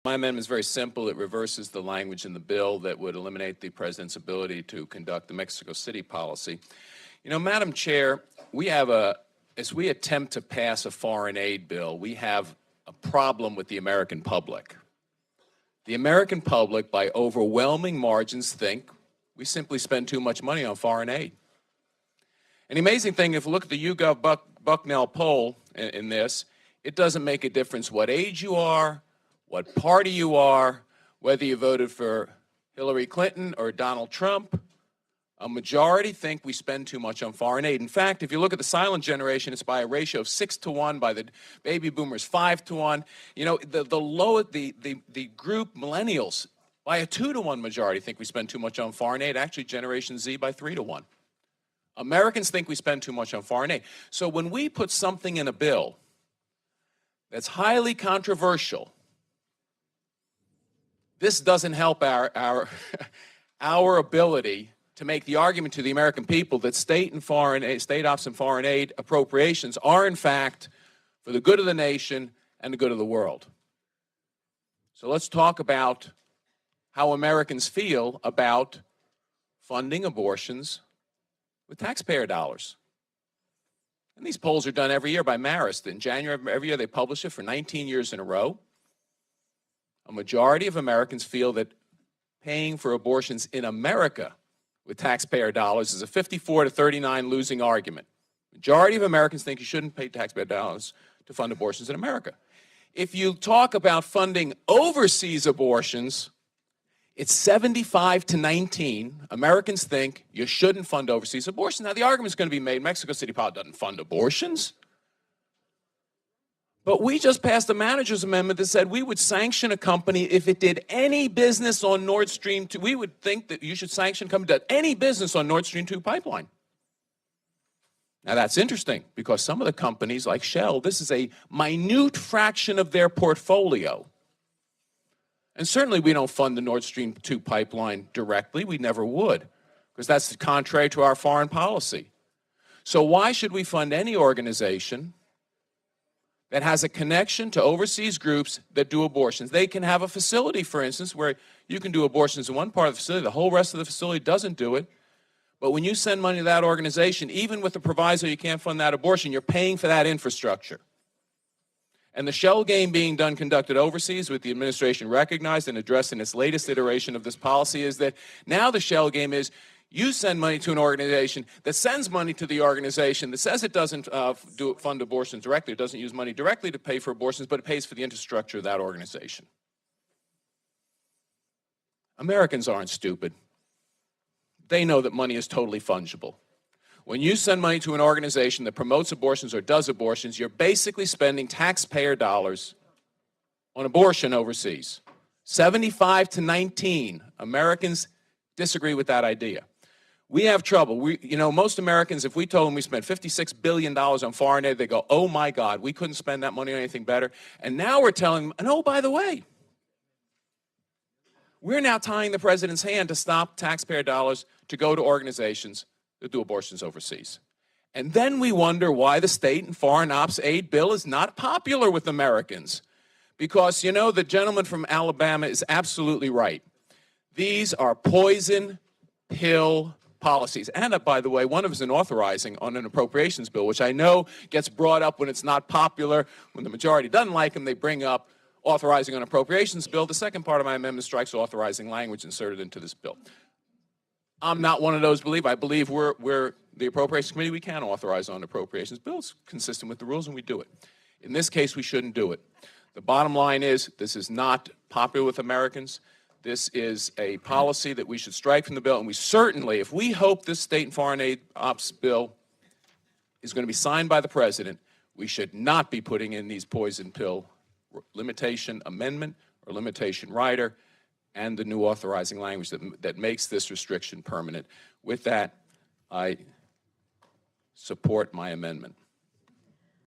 My amendment is very simple. It reverses the language in the bill that would eliminate the president's ability to conduct the Mexico City policy. You know, Madam Chair, as we attempt to pass a foreign aid bill, we have a problem with the American public. The American public, by overwhelming margins, think we simply spend too much money on foreign aid. And the amazing thing, if you look at the YouGov Bucknell poll in this, it doesn't make a difference what age you are, what party you are, whether you voted for Hillary Clinton or Donald Trump. A majority think we spend too much on foreign aid. In fact, if you look at the silent generation, it's by a ratio of 6-to-1, by the baby boomers 5-to-1. You know, the group millennials, by a 2-to-1 majority, think we spend too much on foreign aid. Actually, Generation Z by 3-to-1. Americans think we spend too much on foreign aid. So when we put something in a bill that's highly controversial, this doesn't help our ability to make the argument to the American people that state ops and foreign aid appropriations are, in fact, for the good of the nation and the good of the world. So let's talk about how Americans feel about funding abortions with taxpayer dollars. And these polls are done every year by Marist. In January of every year, they publish it for 19 years in a row. A majority of Americans feel that paying for abortions in America with taxpayer dollars is a 54-39 losing argument. Majority of Americans think you shouldn't pay taxpayer dollars to fund abortions in America. If you talk about funding overseas abortions, it's 75-19. Americans think you shouldn't fund overseas abortions. Now, the argument is going to be made, Mexico City doesn't fund abortions. But we just passed a manager's amendment that said we would sanction a company if it did any business on Nord Stream 2. We would think that you should sanction a company that did any business on Nord Stream 2 pipeline. Now, that's interesting because some of the companies like Shell, this is a minute fraction of their portfolio. And certainly we don't fund the Nord Stream 2 pipeline directly. We never would, because that's contrary to our foreign policy. So why should we fund any organization that has a connection to overseas groups that do abortions? They can have a facility, for instance, where you can do abortions in one part of the facility, the whole rest of the facility doesn't do it. But when you send money to that organization, even with the proviso you can't fund that abortion, you're paying for that infrastructure. And the shell game being conducted overseas, with the administration recognized and addressed in its latest iteration of this policy, is that now the shell game is you send money to an organization that sends money to the organization that says it doesn't fund abortions directly, it doesn't use money directly to pay for abortions, but it pays for the infrastructure of that organization. Americans aren't stupid. They know that money is totally fungible. When you send money to an organization that promotes abortions or does abortions, you're basically spending taxpayer dollars on abortion overseas. 75-19 Americans disagree with that idea. We have trouble. Most Americans, if we told them we spent $56 billion on foreign aid, they go, oh my God, we couldn't spend that money on anything better. And now we're telling them, and oh, by the way, we're now tying the president's hand to stop taxpayer dollars to go to organizations that do abortions overseas. And then we wonder why the state and foreign ops aid bill is not popular with Americans. Because, the gentleman from Alabama is absolutely right. These are poison pill policies. And, by the way, one of us is an authorizing on an appropriations bill, which I know gets brought up when it's not popular. When the majority doesn't like them, they bring up authorizing on appropriations bill. The second part of my amendment strikes authorizing language inserted into this bill. I'm not one of those I believe we're the Appropriations Committee. We can authorize on appropriations bills consistent with the rules, and we do it. In this case, we shouldn't do it. The bottom line is this is not popular with Americans. This is a policy that we should strike from the bill, and we certainly, if we hope this state and foreign aid ops bill is going to be signed by the president, we should not be putting in these poison pill limitation amendment or limitation rider and the new authorizing language that makes this restriction permanent. With that, I support my amendment.